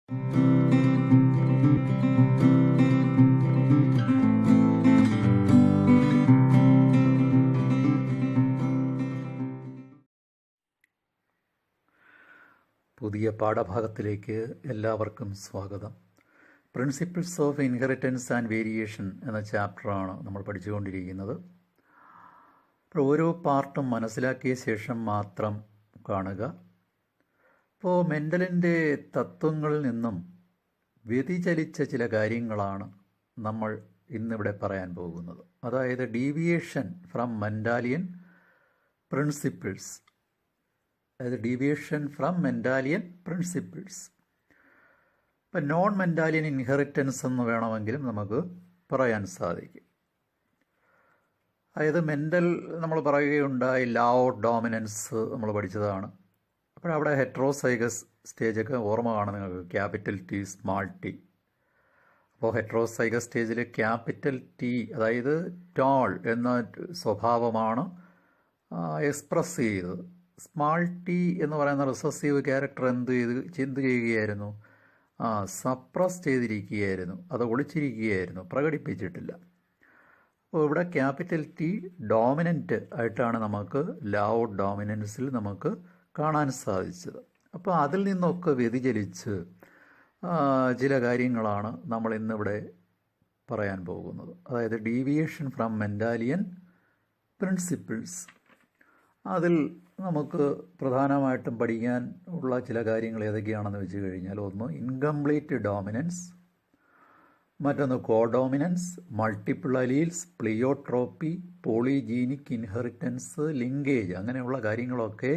പുതിയ പാഠഭാഗത്തിലേക്ക് എല്ലാവർക്കും സ്വാഗതം. Principles of inheritance and variation എന്ന ചാപ്റ്ററാണ് നമ്മൾ പഠിച്ചുകൊണ്ടിരിക്കുന്നത്. അപ്പോൾ ഓരോ പാർട്ടും മനസ്സിലാക്കിയ ശേഷം മാത്രം കാണുക. ഇപ്പോൾ മെൻഡലിൻ്റെ തത്വങ്ങളിൽ നിന്നും വ്യതിചലിച്ച ചില കാര്യങ്ങളാണ് നമ്മൾ ഇന്നിവിടെ പറയാൻ പോകുന്നത്. അതായത് ഡീവിയേഷൻ ഫ്രം മെൻഡാലിയൻ പ്രിൻസിപ്പിൾസ്, അതായത് ഡീവിയേഷൻ ഫ്രം മെൻഡാലിയൻ പ്രിൻസിപ്പിൾസ്. ഇപ്പം നോൺ മെൻഡാലിയൻ ഇൻഹെറിറ്റൻസ് എന്ന് വേണമെങ്കിലും നമുക്ക് പറയാൻ സാധിക്കും. അതായത് മെൻഡൽ നമ്മൾ പറയുകയുണ്ടായി ലോ ഓഫ് ഡോമിനൻസ് നമ്മൾ പഠിച്ചതാണ്. അപ്പോഴവിടെ ഹെട്രോസൈഗസ് സ്റ്റേജൊക്കെ ഓർമ്മ കാണും നിങ്ങൾക്ക്, ക്യാപിറ്റൽ ടി സ്മാൾ ടി. അപ്പോൾ ഹെട്രോസൈഗസ് സ്റ്റേജിൽ ക്യാപിറ്റൽ ടി അതായത് ടോൾ എന്ന സ്വഭാവമാണ് എക്സ്പ്രസ് ചെയ്തത്. സ്മാൾ ടി എന്ന് പറയുന്ന റിസസീവ് ക്യാരക്ടർ എന്ത് ചെയ്യുകയായിരുന്നു? സപ്രസ് ചെയ്തിരിക്കുകയായിരുന്നു, അത് ഒളിച്ചിരിക്കുകയായിരുന്നു, പ്രകടിപ്പിച്ചിട്ടില്ല. അപ്പോൾ ഇവിടെ ക്യാപിറ്റൽ ടി ഡോമിനൻ്റ് ആയിട്ടാണ് നമുക്ക് ലോ ഓഫ് ഡോമിനൻസിൽ നമുക്ക് കാണാൻ സാധിച്ചത്. അപ്പോൾ അതിൽ നിന്നൊക്കെ വ്യതിചലിച്ച് ചില കാര്യങ്ങളാണ് നമ്മൾ ഇന്നിവിടെ പറയാൻ പോകുന്നത്. അതായത് ഡീവിയേഷൻ ഫ്രം മെൻഡാലിയൻ പ്രിൻസിപ്പിൾസ്. അതിൽ നമുക്ക് പ്രധാനമായിട്ടും പഠിക്കാൻ ഉള്ള ചില കാര്യങ്ങൾ ഏതൊക്കെയാണെന്ന് വെച്ച് കഴിഞ്ഞാൽ, ഒന്ന് ഇൻകംപ്ലീറ്റ് ഡോമിനൻസ്, മറ്റൊന്ന് കോഡോമിനൻസ്, multiple alleles, പ്ലിയോട്രോപ്പി, polygenic inheritance, linkage, അങ്ങനെയുള്ള കാര്യങ്ങളൊക്കെ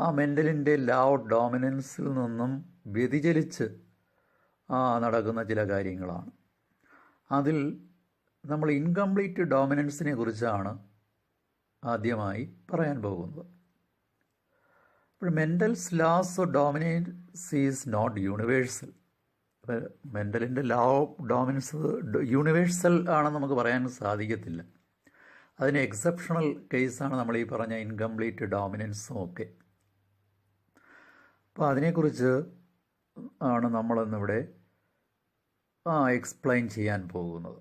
ആ മെൻഡലിൻ്റെ ലോ ഓഫ് ഡോമിനൻസിൽ നിന്നും വ്യതിചലിച്ച് നടക്കുന്ന ചില കാര്യങ്ങളാണ്. അതിൽ നമ്മൾ ഇൻകംപ്ലീറ്റ് ഡോമിനൻസിനെ കുറിച്ചാണ് ആദ്യമായി പറയാൻ പോകുന്നത്. അപ്പോൾ Mendel's laws of dominance is not universal. മെൻഡലിൻ്റെ ലോ ഓഫ് ഡോമിനൻസ് യൂണിവേഴ്സൽ ആണെന്ന് നമുക്ക് പറയാൻ സാധിക്കത്തില്ല. അതിന് എക്സെപ്ഷണൽ കേസാണ് നമ്മൾ ഈ പറഞ്ഞ ഇൻകംപ്ലീറ്റ് ഡോമിനൻസും ഒക്കെ. അപ്പോൾ അതിനെക്കുറിച്ച് ആണ് നമ്മളിന്നിവിടെ എക്സ്പ്ലെയിൻ ചെയ്യാൻ പോകുന്നത്.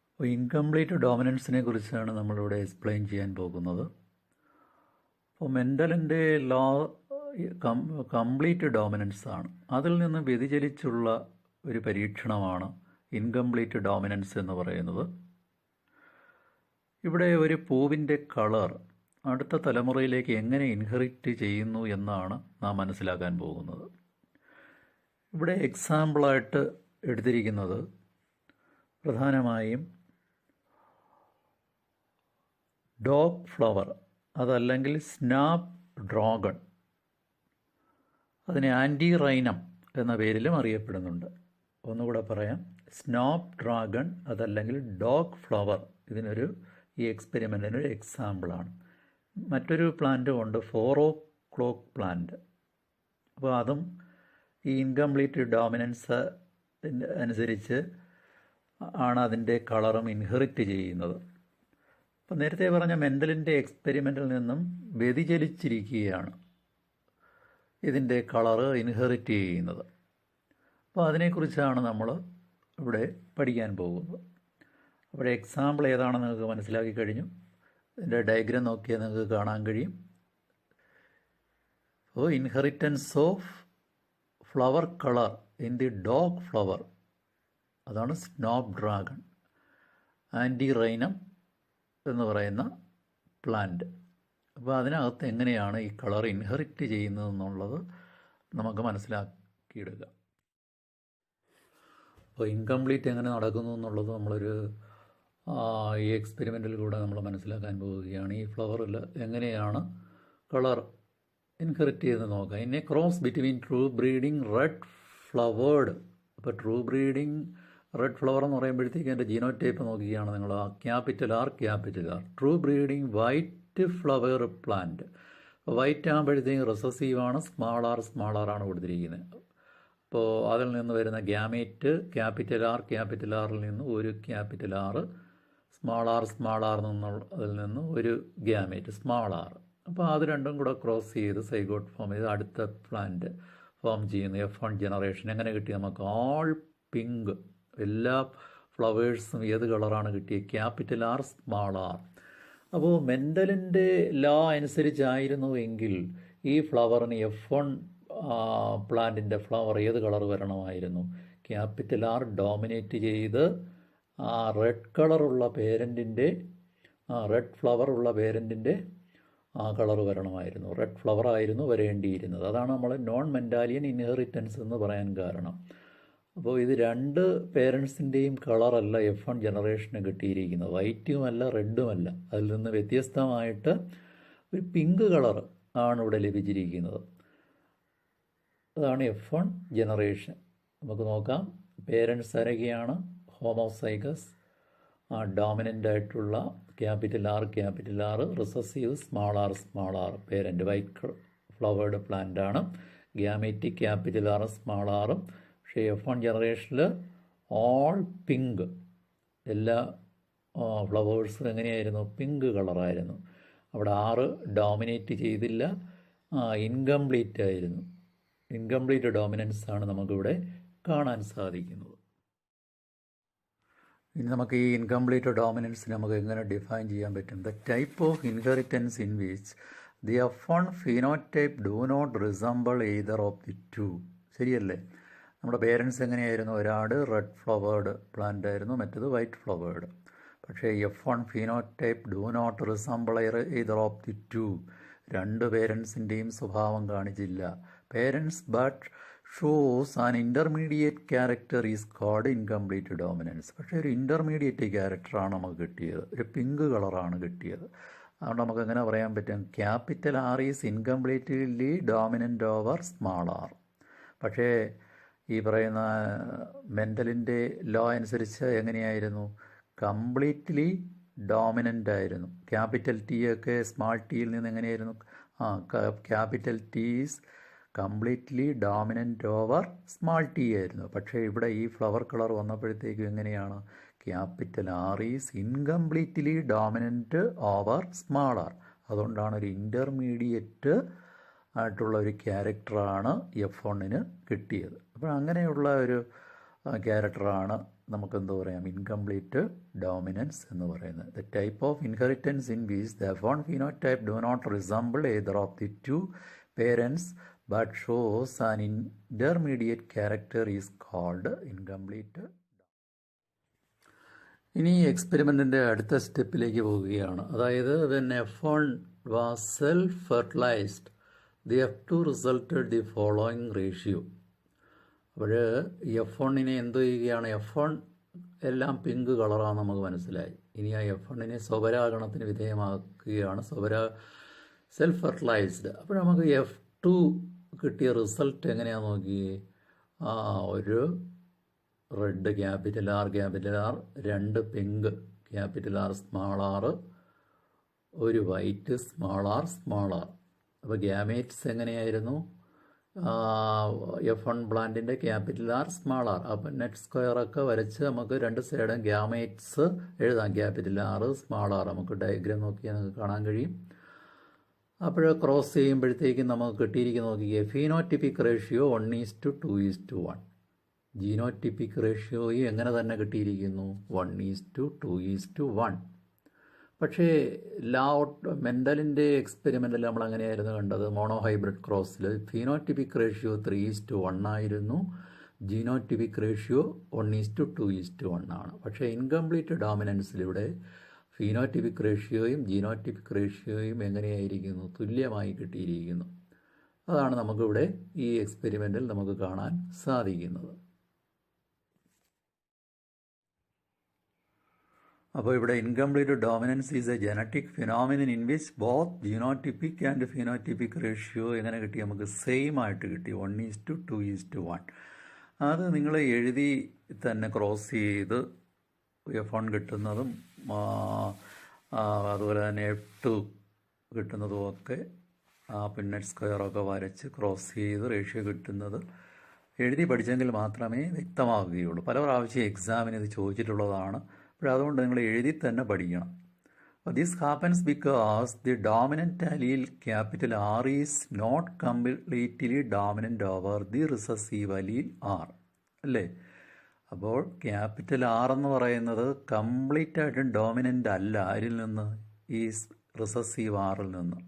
അപ്പോൾ ഇൻകംപ്ലീറ്റ് ഡോമിനൻസിനെ കുറിച്ചാണ് നമ്മളിവിടെ എക്സ്പ്ലെയിൻ ചെയ്യാൻ പോകുന്നത്. അപ്പോൾ മെൻഡലിൻ്റെ ലോ കംപ്ലീറ്റ് ഡോമിനൻസ് ആണ്. അതിൽ നിന്ന് വ്യതിചലിച്ചുള്ള ഒരു പരീക്ഷണമാണ് ഇൻകംപ്ലീറ്റ് ഡോമിനൻസ് എന്ന് പറയുന്നത്. ഇവിടെ ഒരു പൂവിൻ്റെ കളർ അടുത്ത തലമുറയിലേക്ക് എങ്ങനെ ഇൻഹെറിറ്റ് ചെയ്യുന്നു എന്നാണ് നാം മനസ്സിലാക്കാൻ പോകുന്നത്. ഇവിടെ എക്സാമ്പിളായിട്ട് എടുത്തിരിക്കുന്നത് പ്രധാനമായും ഡോഗ് ഫ്ലവർ, അതല്ലെങ്കിൽ സ്നാപ്പ് ഡ്രാഗൺ, അതിനെ ആൻറ്റിറൈനം എന്ന പേരിലും അറിയപ്പെടുന്നുണ്ട്. ഒന്നുകൂടെ പറയാം, സ്നാപ്പ് ഡ്രാഗൺ അതല്ലെങ്കിൽ ഡോഗ് ഫ്ലവർ ഇതിനൊരു ഈ എക്സ്പെരിമെൻറ്റിനൊരു എക്സാമ്പിളാണ്. മറ്റൊരു പ്ലാന്റും ഉണ്ട്, 4 o'clock പ്ലാന്റ്. അപ്പോൾ അതും ഈ ഇൻകംപ്ലീറ്റ് ഡോമിനൻസ് അനുസരിച്ച് ആണ് അതിൻ്റെ കളറും ഇൻഹെറിറ്റ് ചെയ്യുന്നത്. അപ്പോൾ നേരത്തെ പറഞ്ഞ മെൻഡലിൻ്റെ എക്സ്പെരിമെൻറ്റിൽ നിന്നും വ്യതിചലിച്ചിരിക്കുകയാണ് ഇതിൻ്റെ കളറ് ഇൻഹെറിറ്റ് ചെയ്യുന്നത്. അപ്പോൾ അതിനെക്കുറിച്ചാണ് നമ്മൾ ഇവിടെ പഠിക്കാൻ പോകുന്നത്. അവിടെ എക്സാമ്പിൾ ഏതാണെന്ന് നിങ്ങൾക്ക് മനസ്സിലാക്കി കഴിഞ്ഞു. ഇതിൻ്റെ ഡയഗ്രാം നോക്കിയാൽ നിങ്ങൾക്ക് കാണാൻ കഴിയും. അപ്പോൾ inheritance of flower colour in the dog flower, അതാണ് സ്നാപ്പ് ഡ്രാഗൺ, ആൻറ്റിറൈനം എന്ന് പറയുന്ന പ്ലാന്റ്. അപ്പോൾ അതിനകത്ത് എങ്ങനെയാണ് ഈ കളർ ഇൻഹെറിറ്റ് ചെയ്യുന്നതെന്നുള്ളത് നമുക്ക് മനസ്സിലാക്കിയിടുക. അപ്പോൾ ഇൻകംപ്ലീറ്റ് എങ്ങനെ നടക്കുന്നു എന്നുള്ളത് നമ്മളൊരു ഈ എക്സ്പെരിമെൻറ്റിലൂടെ നമ്മൾ മനസ്സിലാക്കാൻ പോവുകയാണ്. ഈ ഫ്ലവറിൽ എങ്ങനെയാണ് കളർ ഇൻഹെറിറ്റ് ചെയ്തെന്ന് നോക്കാം. In a cross between true breeding red flowered. അപ്പോൾ ട്രൂ ബ്രീഡിങ് റെഡ് ഫ്ലവർ എന്ന് പറയുമ്പോഴത്തേക്ക് എൻ്റെ ജീനോടൈപ്പ് നോക്കുകയാണ് നിങ്ങൾ, capital R. True breeding white flower plant. White ആകുമ്പോഴത്തേക്കും റിസസീവാണ്, സ്മാൾ ആർ ആണ് കൊടുത്തിരിക്കുന്നത്. അപ്പോൾ അതിൽ നിന്ന് വരുന്ന ഗ്യാമേറ്റ് ക്യാപിറ്റൽ ആറിൽ നിന്ന് ഒരു ക്യാപിറ്റൽ ആർ, സ്മാൾ ആർ അതിൽ നിന്ന് ഒരു ഗ്യാമേറ്റ് സ്മാൾ ആർ. അപ്പോൾ അത് രണ്ടും കൂടെ ക്രോസ് ചെയ്ത് സൈഗോട്ട് ഫോം ചെയ്ത് അടുത്ത പ്ലാന്റ് ഫോം ചെയ്യുന്നു. F1 ജനറേഷൻ എങ്ങനെ കിട്ടി നമുക്ക്? ഓൾ പിങ്ക്, എല്ലാ ഫ്ലവേഴ്സും ഏത് കളറാണ് കിട്ടിയത്? Capital R, small R. അപ്പോൾ മെൻഡലിൻ്റെ ലോ അനുസരിച്ചായിരുന്നുവെങ്കിൽ ഈ ഫ്ലവറിന് F1 പ്ലാന്റിൻ്റെ ഫ്ലവർ ഏത് കളർ വരണമായിരുന്നു? ക്യാപിറ്റൽ ആർ ഡോമിനേറ്റ് ചെയ്ത് ആ റെഡ് കളറുള്ള പേരൻറ്റിൻ്റെ റെഡ് ഫ്ലവർ ഉള്ള പേരൻറ്റിൻ്റെ ആ കളർ വരണമായിരുന്നു. റെഡ് ഫ്ലവർ ആയിരുന്നു വരേണ്ടിയിരുന്നത്. അതാണ് നമ്മൾ നോൺ മെൻഡാലിയൻ ഇൻഹെറിറ്റൻസ് എന്ന് പറയാൻ കാരണം. അപ്പോൾ ഇത് രണ്ട് പേരൻസിൻ്റെയും കളറല്ല F1 ജനറേഷന് കിട്ടിയിരിക്കുന്നത്. വൈറ്റുമല്ല റെഡുമല്ല. അതിൽ നിന്ന് വ്യത്യസ്തമായിട്ട് ഒരു പിങ്ക് കളർ ആണ് ഇവിടെ ലഭിച്ചിരിക്കുന്നത്. അതാണ് F1 ജനറേഷൻ. നമുക്ക് നോക്കാം. പേരൻസ് ആരൊക്കെയാണ്? ഹോമോസൈഗസ്, ഡോമിനൻ്റ് ആയിട്ടുള്ള capital R, recessive small R parent white flowered plant ആണ്. ഗ്യാമേറ്റിക് ക്യാപിറ്റൽ ആർ, സ്മാൾ ആറും. പക്ഷേ F1 ജനറേഷനിൽ ഓൾ പിങ്ക്, എല്ലാ ഫ്ലവേഴ്സും എങ്ങനെയായിരുന്നു? പിങ്ക് കളറായിരുന്നു. അവിടെ ആറ് ഡോമിനേറ്റ് ചെയ്തില്ല, ഇൻകംപ്ലീറ്റ് ആയിരുന്നു. ഇൻകംപ്ലീറ്റ് ഡോമിനൻസ് ആണ് നമുക്കിവിടെ കാണാൻ സാധിക്കുന്നത്. ഇനി നമുക്ക് ഈ ഇൻകംപ്ലീറ്റ് ഡോമിനൻസിനെ നമുക്ക് എങ്ങനെ ഡിഫൈൻ ചെയ്യാൻ പറ്റും? The type of inheritance in which the F1 phenotype do not resemble either of the two. ശരിയല്ലേ? നമ്മുടെ പേരൻസ് എങ്ങനെയായിരുന്നു? ഒരാൾ റെഡ് ഫ്ലവേർഡ് പ്ലാന്റ് ആയിരുന്നു, മറ്റത് വൈറ്റ് ഫ്ലവേർഡ്. പക്ഷേ F1 phenotype do not resemble either of the two. രണ്ട് പേരൻസിൻ്റെയും സ്വഭാവം കാണിച്ചില്ല. Parents but shows an intermediate character is called incomplete dominance. പക്ഷേ ഒരു ഇൻ്റർമീഡിയറ്റ് ക്യാരക്ടറാണ് നമുക്ക് കിട്ടിയത്. ഒരു പിങ്ക് കളറാണ് കിട്ടിയത്. അതുകൊണ്ട് നമുക്ക് എങ്ങനെ പറയാൻ പറ്റും? Capital R is incompletely dominant over small R. പക്ഷേ ഈ പറയുന്ന മെൻഡലിൻ്റെ ലോ അനുസരിച്ച് എങ്ങനെയായിരുന്നു? കംപ്ലീറ്റ്ലി ഡോമിനൻ്റ് ആയിരുന്നു. ക്യാപിറ്റൽ ടി ഒക്കെ സ്മാൾ ടിയിൽ നിന്ന് എങ്ങനെയായിരുന്നു? Capital T is completely dominant over small T ആയിരുന്നു. പക്ഷേ ഇവിടെ ഈ ഫ്ലവർ കളർ വന്നപ്പോഴത്തേക്കും എങ്ങനെയാണ്? Capital R is incompletely dominant over small R. അതുകൊണ്ടാണ് ഒരു ഇൻ്റർമീഡിയറ്റ് ആയിട്ടുള്ള ഒരു ക്യാരക്ടറാണ് F1 കിട്ടിയത്. അപ്പോൾ അങ്ങനെയുള്ള ഒരു ക്യാരക്ടറാണ് നമുക്കെന്ത് പറയാം? ഇൻകംപ്ലീറ്റ് ഡോമിനൻസ് എന്ന് പറയുന്നത്. The type of inheritance in which the F1 phenotype do not resemble either of the two parents but shows an intermediate character is called incomplete. ഇനി എക്സ്പെരിമെൻറ്റിൻ്റെ അടുത്ത സ്റ്റെപ്പിലേക്ക് പോവുകയാണ്. അതായത് when F1 was self-fertilized, the F2 resulted the following ratio. അപ്പോൾ F1 എന്ത് ചെയ്യുകയാണ്? F1 എല്ലാം pink കളറാണ് നമുക്ക് മനസ്സിലായി. ഇനി ആ F1 സ്വപരാഗണത്തിന് വിധേയമാക്കുകയാണ്. Self fertilised. അപ്പോൾ നമുക്ക് F2 കിട്ടിയ റിസൾട്ട് എങ്ങനെയാണെന്ന് നോക്കിയേ. ഒരു റെഡ് ക്യാപിറ്റൽ ആർ, രണ്ട് pink capital R, small R, ഒരു വൈറ്റ് സ്മാൾ ആർ. അപ്പോൾ ഗ്യാമേറ്റ്സ് എങ്ങനെയായിരുന്നു? F1 പ്ലാന്റിൻ്റെ ക്യാപിറ്റൽ ആർ, സ്മാൾ ആർ. അപ്പോൾ നെറ്റ് സ്ക്വയറൊക്കെ വരച്ച് നമുക്ക് രണ്ട് സൈഡും ഗ്യാമേറ്റ്സ് എഴുതാം. Capital R, small R. നമുക്ക് ഡയഗ്രാം നോക്കിയാൽ നമുക്ക് കാണാൻ കഴിയും. അപ്പോൾ ക്രോസ് ചെയ്യുമ്പോഴത്തേക്കും നമുക്ക് കിട്ടിയിരിക്കുന്ന നോക്കിയേ. ഫീനോറ്റിപ്പിക് റേഷ്യോ 1:2:1. ജീനോറ്റിപ്പിക് റേഷ്യോയും എങ്ങനെ തന്നെ കിട്ടിയിരിക്കുന്നു? 1:2:1. പക്ഷേ മെൻഡലിൻ്റെ എക്സ്പെരിമെൻറ്റിൽ നമ്മൾ അങ്ങനെയായിരുന്നു കണ്ടത്. മോണോഹൈബ്രിഡ് ക്രോസിൽ ഫീനോറ്റിപ്പിക് റേഷ്യോ 3:1 ആയിരുന്നു. ജീനോറ്റിപ്പിക് റേഷ്യോ 1:2:1 ആണ്. പക്ഷേ ഇൻകംപ്ലീറ്റ് ഡോമിനൻസിലൂടെ ഫീനോറ്റിപ്പിക് റേഷ്യോയും ജീനോറ്റിപ്പിക് റേഷ്യോയും എങ്ങനെയായിരിക്കുന്നു? തുല്യമായി കിട്ടിയിരിക്കുന്നു. അതാണ് നമുക്കിവിടെ ഈ എക്സ്പെരിമെൻറ്റിൽ നമുക്ക് കാണാൻ സാധിക്കുന്നത്. അപ്പോൾ ഇവിടെ incomplete dominance is a genetic phenomenon in which both genotypic and phenotypic ratio എങ്ങനെ കിട്ടി? നമുക്ക് സെയിം ആയിട്ട് കിട്ടി. 1:2:1. അത് നിങ്ങൾ എഴുതി തന്നെ ക്രോസ് ചെയ്ത് F1 കിട്ടുന്നതും അതുപോലെ തന്നെ F2 കിട്ടുന്നതും ഒക്കെ പിന്നെ സ്ക്വയറൊക്കെ വരച്ച് ക്രോസ് ചെയ്ത് റേഷ്യോ കിട്ടുന്നത് എഴുതി പഠിച്ചെങ്കിൽ മാത്രമേ വ്യക്തമാവുകയുള്ളൂ. പല പ്രാവശ്യം എക്സാമിന് ഇത് ചോദിച്ചിട്ടുള്ളതാണ്. അപ്പോൾ അതുകൊണ്ട് നിങ്ങൾ എഴുതി തന്നെ പഠിക്കണം. This happens because the dominant allele capital R is not completely dominant over the recessive allele R. അല്ലേ? അപ്പോൾ ക്യാപിറ്റൽ ആർ എന്ന് പറയുന്നത് കംപ്ലീറ്റ് ആയിട്ടും ഡോമിനൻ്റ് അല്ല. ആരിൽ നിന്ന്? ഈ റിസസീവ് ആറിൽ നിന്ന്.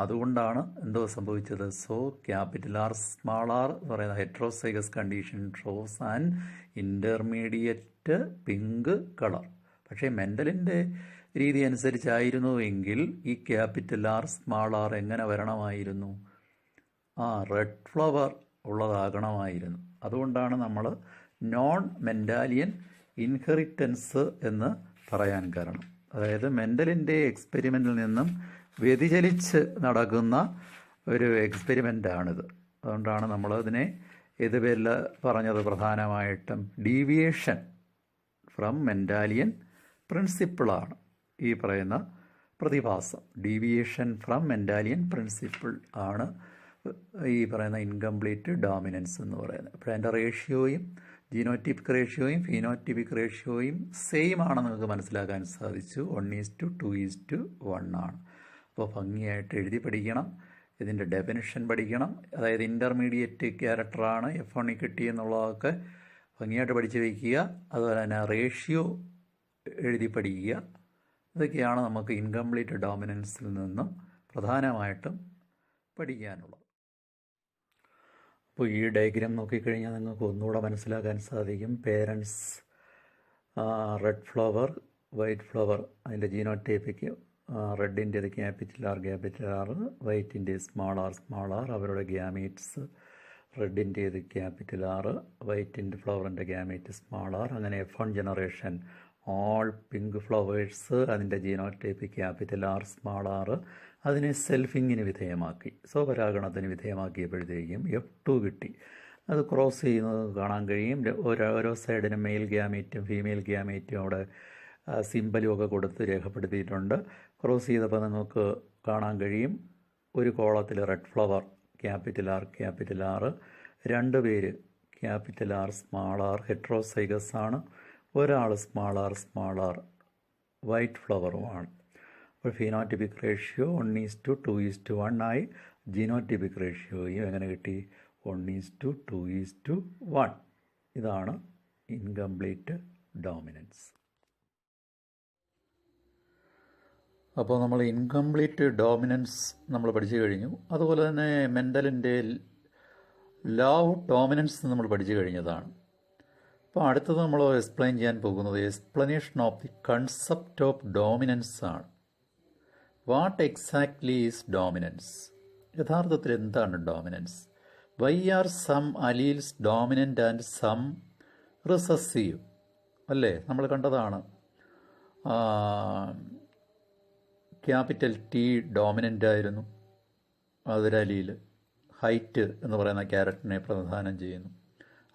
അതുകൊണ്ടാണ് എന്തോ സംഭവിച്ചത്. So capital R small R എന്ന് പറയുന്ന heterozygous condition shows and intermediate pink colour. പക്ഷേ മെൻ്റലിൻ്റെ രീതി അനുസരിച്ചായിരുന്നുവെങ്കിൽ ഈ ക്യാപിറ്റൽ ആർ സ്മാൾ ആർ എങ്ങനെ വരണമായിരുന്നു? Red flower ഉള്ളതാകണമായിരുന്നു. അതുകൊണ്ടാണ് നമ്മൾ നോൺ മെൻഡാലിയൻ ഇൻഹെറിറ്റൻസ് എന്ന് പറയാൻ കാരണം. അതായത് മെൻ്റലിൻ്റെ എക്സ്പെരിമെൻറ്റിൽ നിന്നും വ്യതിചലിച്ച് നടക്കുന്ന ഒരു എക്സ്പെരിമെൻ്റാണിത്. അതുകൊണ്ടാണ് നമ്മളതിനെ ഇത് പേരിൽ പറഞ്ഞത് പ്രധാനമായിട്ടും ഡീവിയേഷൻ ഫ്രം മെൻഡാലിയൻ പ്രിൻസിപ്പിളാണ് ഈ പറയുന്ന പ്രതിഭാസം. ഡീവിയേഷൻ ഫ്രം മെൻഡാലിയൻ പ്രിൻസിപ്പിൾ ആണ് ഈ പറയുന്ന ഇൻകംപ്ലീറ്റ് ഡോമിനൻസ് എന്ന് പറയുന്നത്. അപ്പോൾ അതിൻ്റെ റേഷ്യോയും ജീനോറ്റിപ്പിക് റേഷ്യോയും ഫീനോറ്റിപ്പിക് റേഷ്യോയും സെയിം ആണെന്ന് നിങ്ങൾക്ക് മനസ്സിലാക്കാൻ സാധിച്ചു. 1:2:1 ആണ്. അപ്പോൾ ഭംഗിയായിട്ട് എഴുതി പഠിക്കണം. ഇതിൻ്റെ ഡെഫിനിഷൻ പഠിക്കണം. അതായത് ഇൻ്റർമീഡിയറ്റ് ക്യാരക്ടറാണ് F1 കിട്ടിയെന്നുള്ളതൊക്കെ ഭംഗിയായിട്ട് പഠിച്ച് വയ്ക്കുക. അതുപോലെ തന്നെ റേഷ്യോ എഴുതി പഠിക്കുക. ഇതൊക്കെയാണ് നമുക്ക് ഇൻകംപ്ലീറ്റ് ഡോമിനൻസിൽ നിന്നും പ്രധാനമായിട്ടും പഠിക്കാനുള്ളത്. അപ്പോൾ ഈ ഡയഗ്രാം നോക്കിക്കഴിഞ്ഞാൽ നിങ്ങൾക്ക് ഒന്നുകൂടെ മനസ്സിലാക്കാൻ സാധിക്കും. Parents red flower, white flower, അതിൻ്റെ ജീനോടൈപ്പിക്ക് റെഡിൻ്റേത് ക്യാപിറ്റൽ ആർ, വൈറ്റിൻ്റെ സ്മാൾ ആർ, അവരുടെ ഗ്യാമീറ്റ്സ് റെഡിൻ്റേത് ക്യാപിറ്റൽ ആർ, വൈറ്റിൻ്റെ ഫ്ലവറിൻ്റെ ഗ്യാമീറ്റ് സ്മാൾ ആർ. അങ്ങനെ F1 generation all pink flowers, അതിൻ്റെ genotype capital R small R, അതിനെ സെൽഫിങ്ങിന് വിധേയമാക്കി, സ്വപരാഗണത്തിന് വിധേയമാക്കിയപ്പോഴത്തേക്കും F2 കിട്ടി. അത് ക്രോസ് ചെയ്യുന്നത് കാണാൻ കഴിയും. ഓരോ സൈഡിനും മെയിൽ ഗ്യാമീറ്റും ഫീമെയിൽ ഗ്യാമീറ്റും അവിടെ സിമ്പലും ഒക്കെ കൊടുത്ത് രേഖപ്പെടുത്തിയിട്ടുണ്ട്. ക്രോസ് ചെയ്തപ്പോൾ നിങ്ങൾക്ക് കാണാൻ കഴിയും ഒരു കോളത്തിൽ റെഡ് ഫ്ലവർ ക്യാപിറ്റൽ ആർ, 2 പേര് capital R small R heterozygous ആണ്, ഒരാൾ സ്മാൾ ആർ വൈറ്റ് ഫ്ലവറുമാണ്. അപ്പോൾ ഫീനോറ്റിപ്പിക് റേഷ്യോ 1:2:1 ആയി. ജീനോറ്റിപ്പിക് റേഷ്യോയും എങ്ങനെ കിട്ടി? 1:2:1. ഇതാണ് ഇൻകംപ്ലീറ്റ് ഡോമിനൻസ്. അപ്പോൾ നമ്മൾ ഇൻകംപ്ലീറ്റ് ഡോമിനൻസ് നമ്മൾ പഠിച്ചു കഴിഞ്ഞു. അതുപോലെ തന്നെ മെൻ്റലിൻ്റെ ലോ ഓഫ് ഡോമിനൻസ് നമ്മൾ പഠിച്ചു കഴിഞ്ഞതാണ്. അപ്പോൾ അടുത്തത് നമ്മൾ എക്സ്പ്ലെയിൻ ചെയ്യാൻ പോകുന്നത് explanation of the concept of dominance ആണ്. What exactly is dominance? യഥാർത്ഥത്തിൽ എന്താണ് dominance? Why are some alleles dominant and some recessive? അല്ലേ, നമ്മൾ കണ്ടതാണ്. ക്യാപിറ്റൽ T ഡോമിനൻ്റ് ആയിരുന്നു, അതൊരു അലീൽ. ഹൈറ്റ് എന്ന് പറയുന്ന ക്യാരക്ടറിനെ പ്രതിനിധാനം ചെയ്യുന്നു.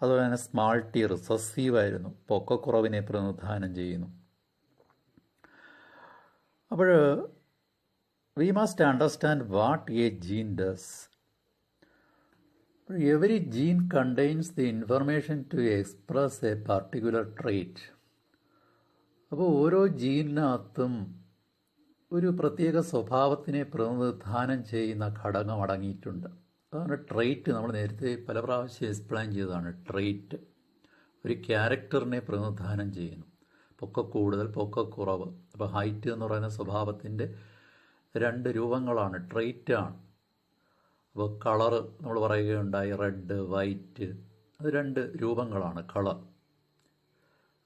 അതുപോലെ തന്നെ സ്മാൾ t റിസസീവ് ആയിരുന്നു, പൊക്കക്കുറവിനെ പ്രതിനിധാനം ചെയ്യുന്നു. അപ്പോൾ we must understand what a gene does. Every gene contains the information to express a particular trait. അപ്പോൾ ഓരോ ജീനിനകത്തും ഒരു പ്രത്യേക സ്വഭാവത്തിനെ പ്രതിനിധാനം ചെയ്യുന്ന ഘടകം അടങ്ങിയിട്ടുണ്ട്. അതാണ് ട്രെയ്റ്റ്. നമ്മൾ നേരത്തെ പല പ്രാവശ്യം എക്സ്പ്ലെയിൻ ചെയ്തതാണ്. ട്രെയ്റ്റ് ഒരു ക്യാരക്ടറിനെ പ്രതിനിധാനം ചെയ്യുന്നു. പൊക്കക്കൂടുതൽ, പൊക്കക്കുറവ്. അപ്പോൾ ഹൈറ്റ് എന്ന് പറയുന്ന സ്വഭാവത്തിൻ്റെ 2 രൂപങ്ങളാണ്, ട്രെയ്റ്റാണ്. അപ്പോൾ കളറ് നമ്മൾ പറയുകയുണ്ടായി, റെഡ്, വൈറ്റ്, അത് 2 രൂപങ്ങളാണ് കളർ.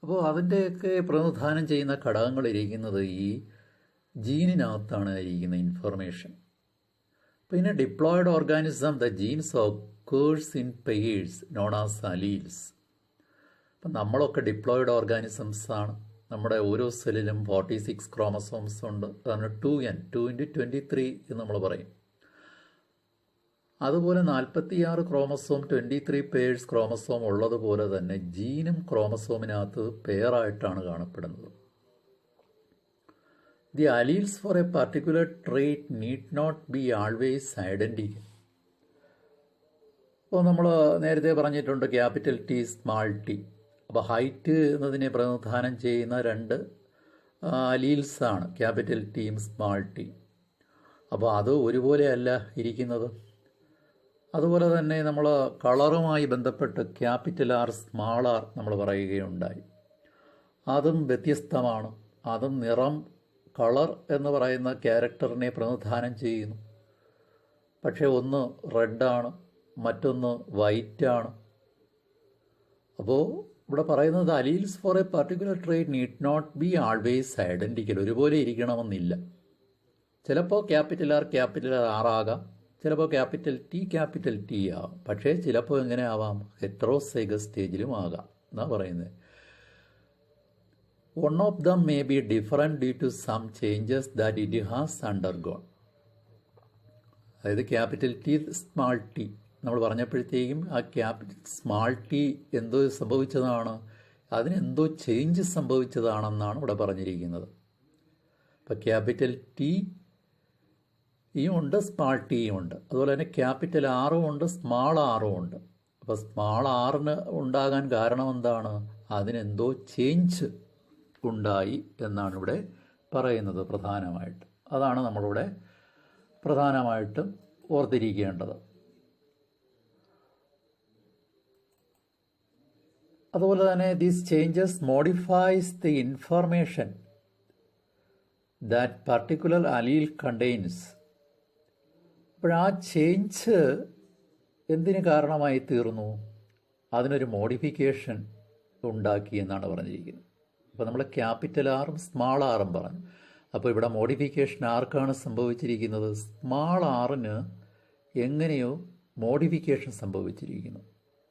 അപ്പോൾ അതിൻ്റെയൊക്കെ പ്രതിനിധാനം ചെയ്യുന്ന ഘടകങ്ങൾ ഇരിക്കുന്നത് ഈ ജീനിനകത്താണ് ഇരിക്കുന്ന ഇൻഫർമേഷൻ. പിന്നെ diploid organism the genes occurs in pairs known as alleles. അപ്പം നമ്മളൊക്കെ ഡിപ്ലോയിഡ് ഓർഗാനിസംസ് ആണ്. നമ്മുടെ ഓരോ സെല്ലിലും 46 ക്രോമസോംസ് ഉണ്ട്. അതാണ് 2n, 2x23 എന്ന് നമ്മൾ പറയും. അതുപോലെ 46 ക്രോമസോം, 23 പേഴ്സ് ക്രോമസോം ഉള്ളതുപോലെ തന്നെ ജീനും ക്രോമസോമിനകത്ത് പെയറായിട്ടാണ് കാണപ്പെടുന്നത്. The alleles for a particular trait need not be always identical. അപ്പോൾ നമ്മൾ നേരത്തെ പറഞ്ഞിട്ടുണ്ട് ക്യാപിറ്റൽ T, സ്മാൾ t. അപ്പോൾ ഹൈറ്റ് എന്നതിനെ പ്രതിനിധാനം ചെയ്യുന്ന 2 അലീൽസാണ്, ക്യാപിറ്റൽ ടിയും സ്മാൾ ടി. അപ്പോൾ അത് ഒരുപോലെയല്ല ഇരിക്കുന്നത്. അതുപോലെ തന്നെ നമ്മൾ കളറുമായി ബന്ധപ്പെട്ട് ക്യാപിറ്റൽ ആർ സ്മാൾ ആർ നമ്മൾ പറയുകയുണ്ടായി. അതും വ്യത്യസ്തമാണ്. അതും നിറം, കളർ എന്ന് പറയുന്ന ക്യാരക്ടറിനെ പ്രതിനിധാനം ചെയ്യുന്നു. പക്ഷേ ഒന്ന് റെഡാണ്, മറ്റൊന്ന് വൈറ്റാണ്. അപ്പോൾ ഇവിടെ പറയുന്നത് alleles for a particular trait need not be always identical, ഒരുപോലെ ഇരിക്കണമെന്നില്ല. ചിലപ്പോൾ ക്യാപിറ്റൽ ആർ ആകാം, ചിലപ്പോൾ ക്യാപിറ്റൽ ടി ആവാം. പക്ഷേ ചിലപ്പോൾ എങ്ങനെ ആവാം, ഹെറ്ററോസൈഗസ് സ്റ്റേജിലും ആകാം എന്നാണ് പറയുന്നത്. One of them may be different due to some changes that it has undergone. അതായത് ക്യാപിറ്റൽ ടി സ്മാൾ ടി നമ്മൾ പറഞ്ഞപ്പോഴത്തേക്കും ആ ക്യാപിറ്റൽ സ്മാൾ ടി എന്തോ സംഭവിച്ചതാണ്, അതിനെന്തോ ചേഞ്ച് സംഭവിച്ചതാണെന്നാണ് ഇവിടെ പറഞ്ഞിരിക്കുന്നത്. അപ്പോൾ ക്യാപിറ്റൽ ടി യും ഉണ്ട്, സ്മാൾ ടിയും ഉണ്ട്. അതുപോലെ തന്നെ ക്യാപിറ്റൽ ആറും ഉണ്ട്, സ്മാൾ ആറും ഉണ്ട്. അപ്പോൾ സ്മാൾ ആറിന് ഉണ്ടാകാൻ കാരണം എന്താണ്, അതിനെന്തോ ചേഞ്ച് ഉണ്ടായി എന്നാണ് ഇവിടെ പറയുന്നത് പ്രധാനമായിട്ട്. അതാണ് നമ്മളിവിടെ പ്രധാനമായിട്ടും ഓർത്തിരിക്കേണ്ടത്. അതുപോലെ തന്നെ these changes modifies the information that particular allele contains. അപ്പോഴാ ചേഞ്ച് എന്തിന് കാരണമായി തീർന്നു, അതിനൊരു മോഡിഫിക്കേഷൻ ഉണ്ടാക്കി എന്നാണ് പറഞ്ഞിരിക്കുന്നത്. അപ്പോൾ നമ്മൾ ക്യാപിറ്റൽ ആറും സ്മാൾ ആറും പറഞ്ഞു. അപ്പോൾ ഇവിടെ മോഡിഫിക്കേഷൻ ആർക്കാണ് സംഭവിച്ചിരിക്കുന്നത്, സ്മാൾ ആറിന് എങ്ങനെയോ മോഡിഫിക്കേഷൻ സംഭവിച്ചിരിക്കുന്നു.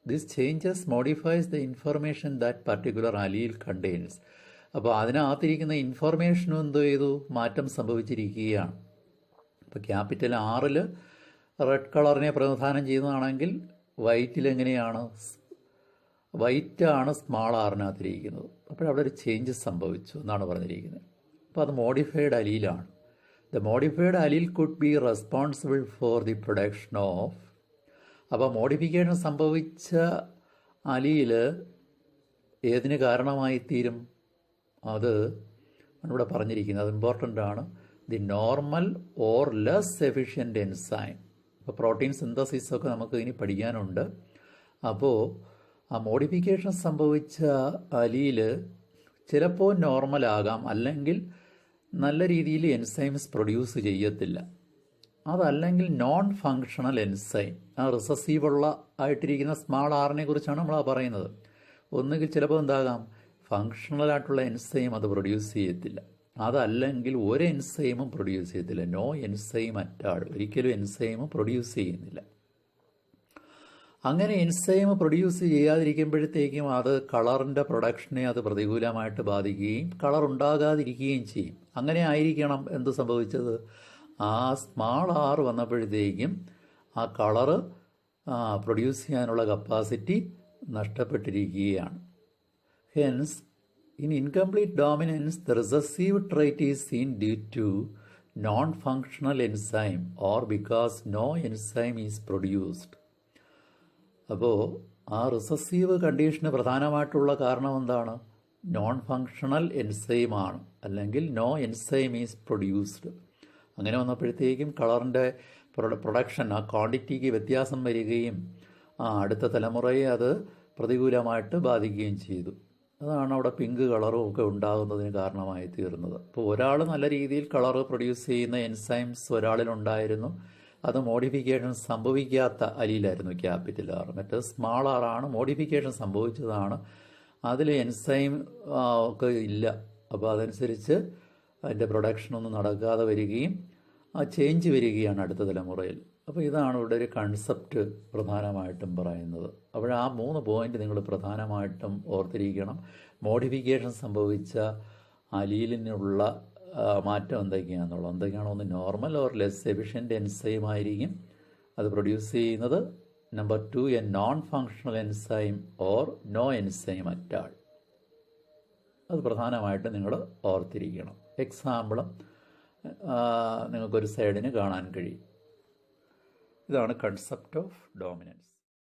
This changes modifies the information that particular allele contains. അപ്പോൾ അതിനകത്തിരിക്കുന്ന ഇൻഫർമേഷനും എന്തോ ചെയ്തു, മാറ്റം സംഭവിച്ചിരിക്കുകയാണ്. ഇപ്പോൾ ക്യാപിറ്റൽ ആറിൽ റെഡ് കളറിനെ പ്രതിനിധാനം ചെയ്യുന്നതാണെങ്കിൽ വൈറ്റിൽ എങ്ങനെയാണ്, വൈറ്റാണ് സ്മാൾ ആറിനകത്തിരിക്കുന്നത്. അപ്പോഴവിടെ ഒരു ചേഞ്ച് സംഭവിച്ചു എന്നാണ് പറഞ്ഞിരിക്കുന്നത്. അപ്പോൾ അത് മോഡിഫൈഡ് അലീലാണ്. The modified allele could be responsible for the production of. അപ്പോൾ മോഡിഫിക്കേഷൻ സംഭവിച്ച അലീൽ ഏതിന് കാരണമായി തീരും, അത് ഇവിടെ പറഞ്ഞിരിക്കുന്നത്, അത് ഇമ്പോർട്ടൻ്റ് ആണ്. The normal or less efficient enzyme. ഇപ്പോൾ പ്രോട്ടീൻ സിന്തസിസ് ഒക്കെ നമുക്ക് ഇനി പഠിക്കാനുണ്ട്. അപ്പോൾ ആ മോഡിഫിക്കേഷൻ സംഭവിച്ച അലീൽ ചിലപ്പോൾ നോർമലാകാം, അല്ലെങ്കിൽ നല്ല രീതിയിൽ എൻസൈംസ് പ്രൊഡ്യൂസ് ചെയ്യത്തില്ല. അതല്ലെങ്കിൽ നോൺ ഫങ്ഷണൽ എൻസൈം, ആ റിസസീവുള്ള ആയിട്ടിരിക്കുന്ന സ്മാൾ ആറിനെ കുറിച്ചാണ് നമ്മൾ പറയുന്നത്. ഒന്നുകിൽ ചിലപ്പോൾ എന്താകാം, ഫങ്ഷണലായിട്ടുള്ള എൻസൈം അത് പ്രൊഡ്യൂസ് ചെയ്യത്തില്ല, അതല്ലെങ്കിൽ ഒരു എൻസൈമും പ്രൊഡ്യൂസ് ചെയ്യത്തില്ല. നോ എൻസൈം അറ്റാൾ, ഒരിക്കലും എൻസൈം പ്രൊഡ്യൂസ് ചെയ്യുന്നില്ല. അങ്ങനെ എൻസൈം പ്രൊഡ്യൂസ് ചെയ്യാതിരിക്കുമ്പോഴത്തേക്കും അത് കളറിൻ്റെ പ്രൊഡക്ഷനെ അത് പ്രതികൂലമായിട്ട് ബാധിക്കുകയും കളർ ഉണ്ടാകാതിരിക്കുകയും ചെയ്യും. അങ്ങനെ ആയിരിക്കണം എന്ത് സംഭവിച്ചത്, ആ സ്മാൾ ആർ വന്നപ്പോഴത്തേക്കും ആ കളറ് പ്രൊഡ്യൂസ് ചെയ്യാനുള്ള കപ്പാസിറ്റി നഷ്ടപ്പെട്ടിരിക്കുകയാണ്. Hence in incomplete dominance the recessive trait is seen due to non functional enzyme or because no enzyme is produced. അപ്പോൾ ആ റിസസീവ് കണ്ടീഷന് പ്രധാനമായിട്ടുള്ള കാരണം എന്താണ്, നോൺ ഫങ്ഷണൽ എൻസൈമാണ്, അല്ലെങ്കിൽ നോ എൻസൈം ഈസ് പ്രൊഡ്യൂസ്ഡ്. അങ്ങനെ വന്നപ്പോഴത്തേക്കും കളറിൻ്റെ പ്രൊഡക്ഷൻ, ആ ക്വാണ്ടിറ്റിക്ക് വ്യത്യാസം വരികയും അടുത്ത തലമുറയെ അത് പ്രതികൂലമായിട്ട് ബാധിക്കുകയും ചെയ്തു. അതാണ് അവിടെ പിങ്ക് കളറും ഒക്കെ ഉണ്ടാകുന്നതിന് കാരണമായി തീർന്നത്. അപ്പോൾ ഒരാൾ നല്ല രീതിയിൽ കളർ പ്രൊഡ്യൂസ് ചെയ്യുന്ന എൻസൈംസ് ഒരാളിലുണ്ടായിരുന്നു, അത് മോഡിഫിക്കേഷൻ സംഭവിക്കാത്ത അലീലായിരുന്നു ക്യാപിറ്റൽ ആർ. മറ്റേ സ്മാൾ ആറാണ് മോഡിഫിക്കേഷൻ സംഭവിച്ചതാണ്, അതിൽ എൻസൈം ഒക്കെ ഇല്ല. അപ്പോൾ അതനുസരിച്ച് അതിൻ്റെ പ്രൊഡക്ഷനൊന്നും നടക്കാതെ വരികയും ആ ചേഞ്ച് വരികയാണ് അടുത്ത തലമുറയിൽ. അപ്പോൾ ഇതാണ് ഇവിടെ ഒരു കൺസെപ്റ്റ് പ്രധാനമായിട്ടും പറയുന്നത്. അപ്പോൾ ആ 3 പോയിന്റ് നിങ്ങൾ പ്രധാനമായിട്ടും ഓർത്തിരിക്കണം. മോഡിഫിക്കേഷൻ സംഭവിച്ച അലീലിനുള്ള മാറ്റം എന്തൊക്കെയാണോ, ഒന്ന് normal or less efficient enzyme ആയിരിക്കും അത് പ്രൊഡ്യൂസ് ചെയ്യുന്നത്. Number 2 a non functional enzyme or no enzyme at. All പ്രധാനമായിട്ട് നിങ്ങൾ ഓർത്തിരിക്കണം. എക്സാമ്പിളും നിങ്ങൾക്കൊരു സൈഡിന് കാണാൻ കഴിയും. ഇതാണ് കൺസെപ്റ്റ് ഓഫ് ഡോമിനൻസ്.